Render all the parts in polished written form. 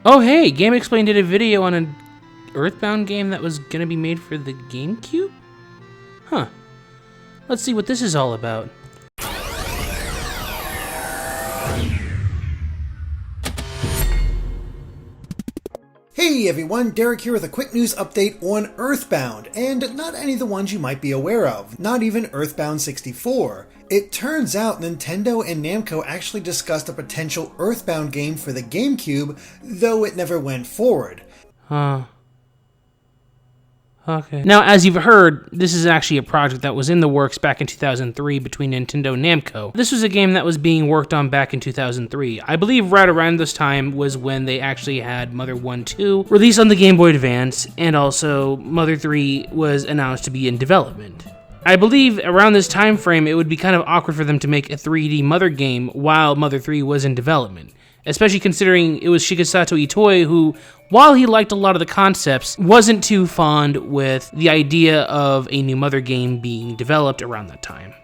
Oh hey, Game Explained did a video on an Earthbound game that was gonna be made for the GameCube? Huh. Let's see what this is all about. Hey everyone, Derek here with a quick news update on Earthbound, and not any of the ones you might be aware of, not even Earthbound 64. It turns out Nintendo and Namco actually discussed a potential Earthbound game for the GameCube, though it never went forward. Okay. Now, as you've heard, this is actually a project that was in the works back in 2003 between Nintendo and Namco. This was a game that was being worked on back in 2003. I believe right around this time was when they actually had Mother 1 2 released on the Game Boy Advance, and also Mother 3 was announced to be in development. I believe around this time frame, it would be kind of awkward for them to make a 3D Mother game while Mother 3 was in development, especially considering it was Shigesato Itoi who, while he liked a lot of the concepts, wasn't too fond with the idea of a new Mother game being developed around that time.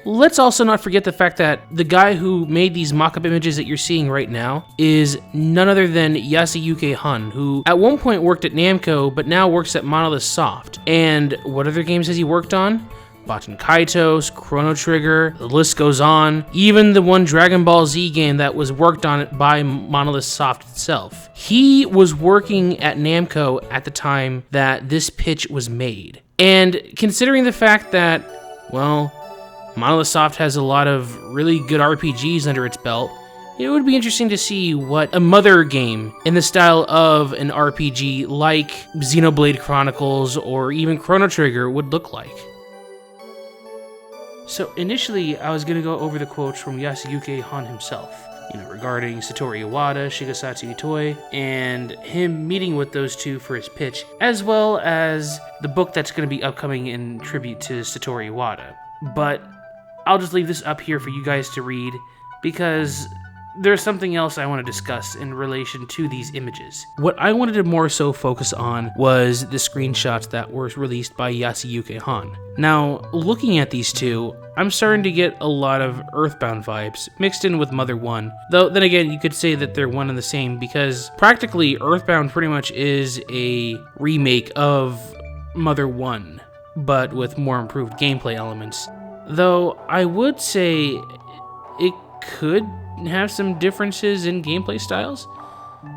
Let's also not forget the fact that the guy who made these mock-up images that you're seeing right now is none other than Yasuyuki Hun, who at one point worked at Namco, but now works at Monolith Soft. And what other games has he worked on? Baten Kaitos, Chrono Trigger, the list goes on. Even the one Dragon Ball Z game that was worked on by Monolith Soft itself. He was working at Namco at the time that this pitch was made. And considering the fact that, well, Monolith Soft has a lot of really good RPGs under its belt, it would be interesting to see what a Mother game in the style of an RPG like Xenoblade Chronicles or even Chrono Trigger would look like. So initially, I was going to go over the quotes from Yasuyuki Han himself, regarding Satoru Iwata, Shigesato Itoi, and him meeting with those two for his pitch, as well as the book that's going to be upcoming in tribute to Satoru Iwata. But I'll just leave this up here for you guys to read, because there's something else I want to discuss in relation to these images. What I wanted to more so focus on was the screenshots that were released by Yasuyuki Han. Now, looking at these two, I'm starting to get a lot of Earthbound vibes, mixed in with Mother 1. Though, then again, you could say that they're one and the same, because practically Earthbound pretty much is a remake of Mother 1, but with more improved gameplay elements. Though, I would say it could have some differences in gameplay styles.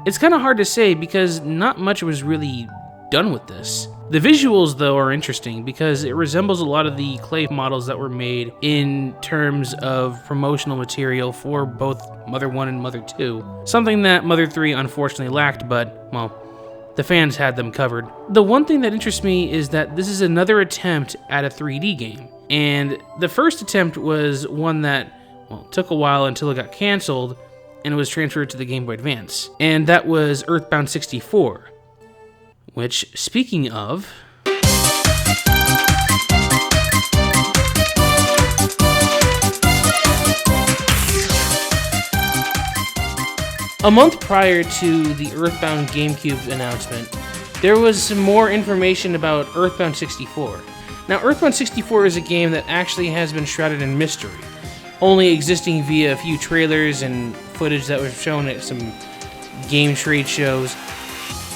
It's kind of hard to say because not much was really done with this. The visuals, though, are interesting because it resembles a lot of the clay models that were made in terms of promotional material for both Mother 1 and Mother 2. Something that Mother 3 unfortunately lacked, but, well, the fans had them covered. The one thing that interests me is that this is another attempt at a 3D game. And the first attempt was one that, well, it took a while until it got canceled and it was transferred to the Game Boy Advance. And that was Earthbound 64. Which, speaking of, a month prior to the Earthbound GameCube announcement, there was some more information about Earthbound 64. Now, Earthbound 64 is a game that actually has been shrouded in mystery, only existing via a few trailers and footage that was shown at some game trade shows.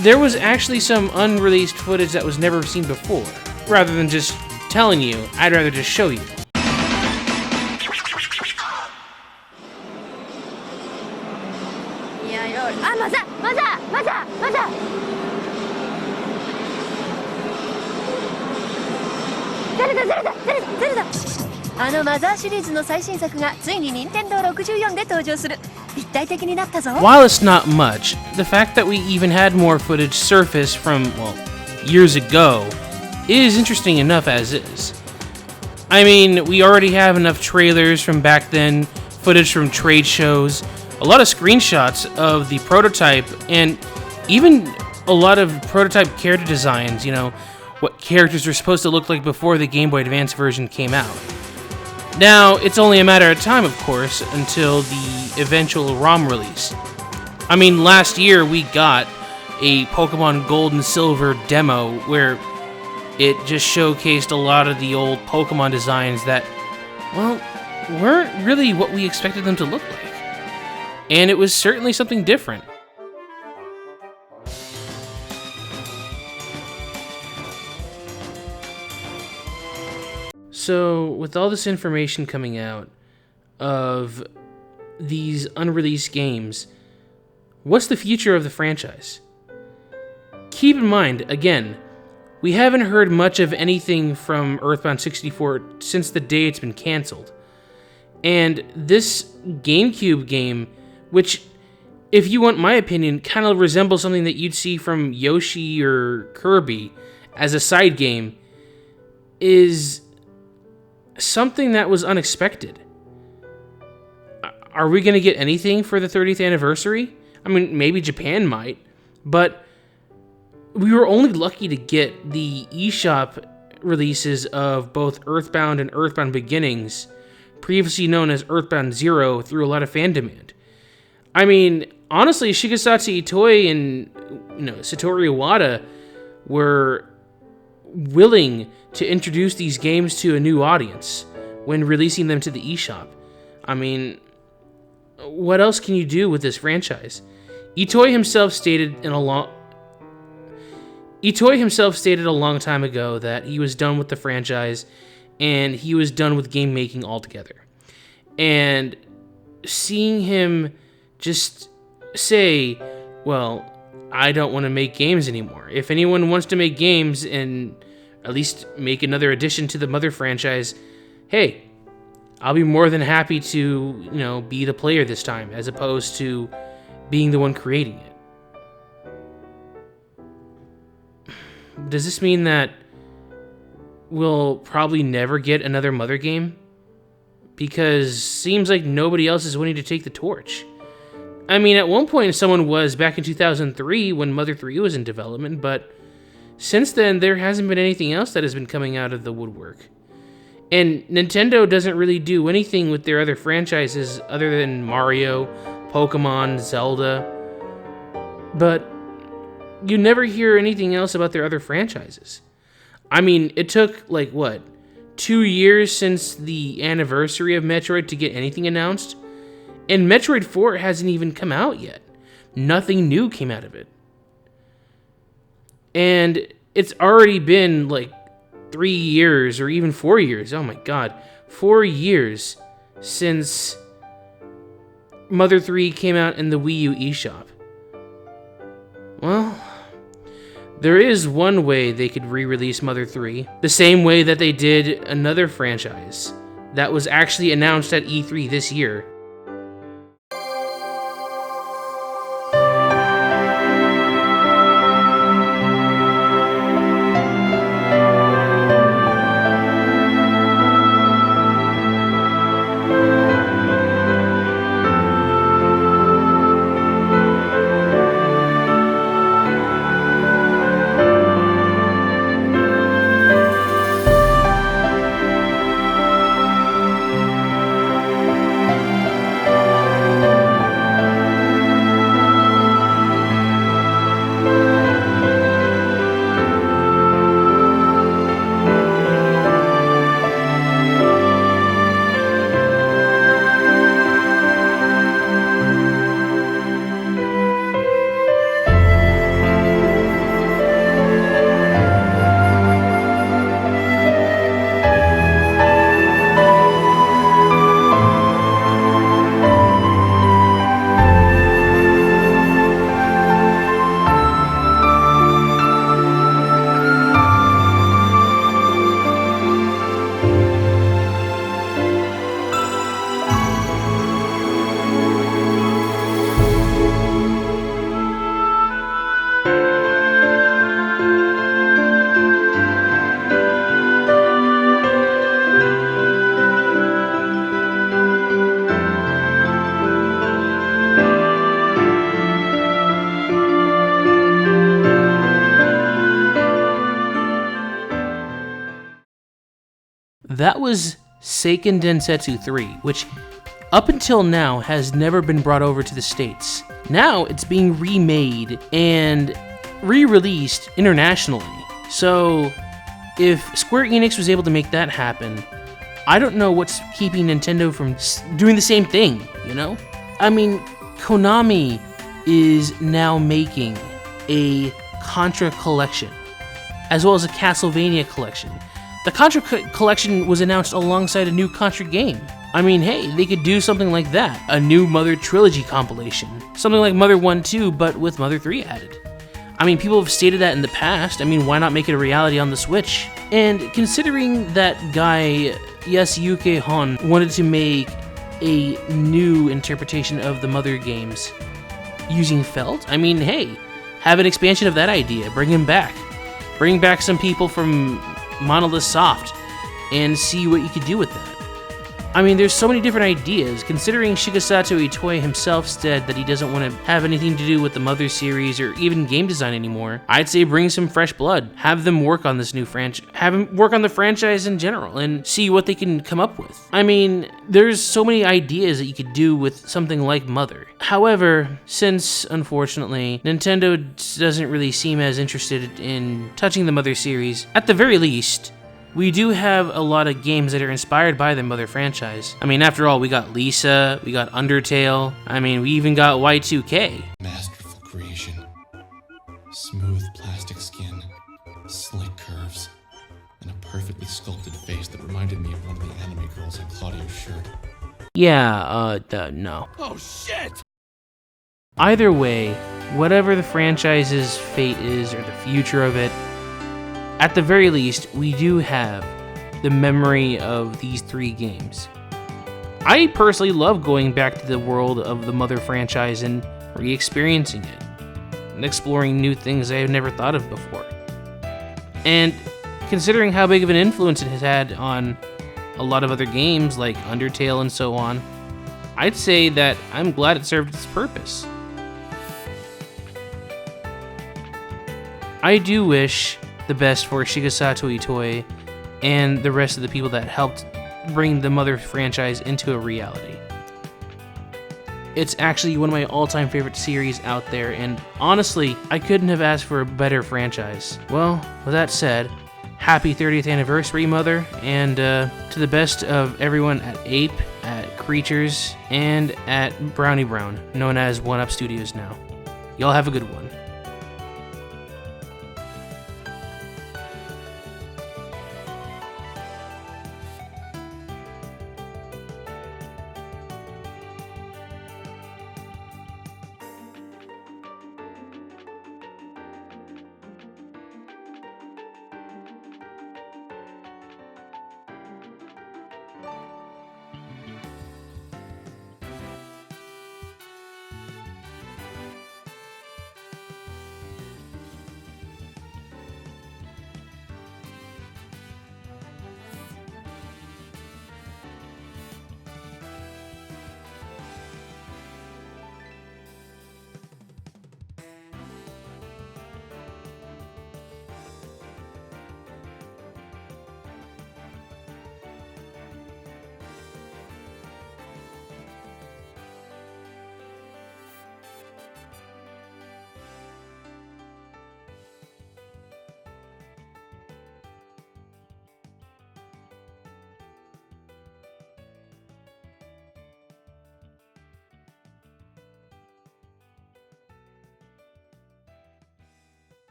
There was actually some unreleased footage that was never seen before. Rather than just telling you, I'd rather just show you. While it's not much, the fact that we even had more footage surface from, well, years ago is interesting enough as is. I mean, we already have enough trailers from back then, footage from trade shows, a lot of screenshots of the prototype, and even a lot of prototype character designs, what characters were supposed to look like before the Game Boy Advance version came out. Now, it's only a matter of time, of course, until the eventual ROM release. I mean, last year we got a Pokemon Gold and Silver demo where it just showcased a lot of the old Pokemon designs that, well, weren't really what we expected them to look like. And it was certainly something different. So, with all this information coming out of these unreleased games, what's the future of the franchise? Keep in mind, again, we haven't heard much of anything from Earthbound 64 since the day it's been canceled. And this GameCube game, which, if you want my opinion, kind of resembles something that you'd see from Yoshi or Kirby as a side game, is something that was unexpected. Are we going to get anything for the 30th anniversary? I mean, maybe Japan might, but we were only lucky to get the eShop releases of both Earthbound and Earthbound Beginnings, previously known as Earthbound Zero, through a lot of fan demand. I mean, honestly, Shigesato Itoi and Satoru Iwata were willing to introduce these games to a new audience when releasing them to the eShop. I mean, what else can you do with this franchise? Itoi himself stated a long time ago that he was done with the franchise and he was done with game making altogether. And seeing him just say, well, I don't want to make games anymore. If anyone wants to make games and at least make another addition to the Mother franchise, hey, I'll be more than happy to, be the player this time, as opposed to being the one creating it. Does this mean that we'll probably never get another Mother game? Because seems like nobody else is willing to take the torch. I mean, at one point someone was back in 2003 when Mother 3 was in development, but since then there hasn't been anything else that has been coming out of the woodwork. And Nintendo doesn't really do anything with their other franchises other than Mario, Pokemon, Zelda. But you never hear anything else about their other franchises. I mean, it took, 2 years since the anniversary of Metroid to get anything announced? And Metroid 4 hasn't even come out yet. Nothing new came out of it. And it's already been, 3 years or even 4 years. Oh my god. 4 years since Mother 3 came out in the Wii U eShop. Well, there is one way they could re-release Mother 3, the same way that they did another franchise that was actually announced at E3 this year. That was Seiken Densetsu 3, which up until now has never been brought over to the States. Now it's being remade and re-released internationally. So if Square Enix was able to make that happen, I don't know what's keeping Nintendo from doing the same thing, I mean, Konami is now making a Contra collection, as well as a Castlevania collection. The Contra collection was announced alongside a new Contra game. I mean, hey, they could do something like that. A new Mother Trilogy compilation. Something like Mother 1-2, but with Mother 3 added. I mean, people have stated that in the past. I mean, why not make it a reality on the Switch? And considering that guy, Yasuke Hon, wanted to make a new interpretation of the Mother games using felt, I mean, hey, have an expansion of that idea. Bring him back. Bring back some people from Monolith Soft and see what you could do with that. I mean, there's so many different ideas. Considering Shigesato Itoi himself said that he doesn't want to have anything to do with the Mother series or even game design anymore, I'd say bring some fresh blood. Have them work on this new franchise. Have them work on the franchise in general and see what they can come up with. I mean, there's so many ideas that you could do with something like Mother. However, since, unfortunately, Nintendo doesn't really seem as interested in touching the Mother series, at the very least, we do have a lot of games that are inspired by the Mother franchise. I mean, after all, we got Lisa, we got Undertale, I mean, we even got Y2K. Masterful creation. Smooth plastic skin, slick curves, and a perfectly sculpted face that reminded me of one of the anime girls on Claudio's shirt. Yeah, no. Oh shit! Either way, whatever the franchise's fate is or the future of it, at the very least, we do have the memory of these 3 games. I personally love going back to the world of the Mother franchise and re-experiencing it, and exploring new things I have never thought of before. And considering how big of an influence it has had on a lot of other games like Undertale and so on, I'd say that I'm glad it served its purpose. I do wish the best for Shigesato Itoi and the rest of the people that helped bring the Mother franchise into a reality. It's actually one of my all-time favorite series out there, and honestly, I couldn't have asked for a better franchise. Well, with that said, happy 30th anniversary, Mother, and to the best of everyone at Ape, at Creatures, and at Brownie Brown, known as 1UP Studios now. Y'all have a good one.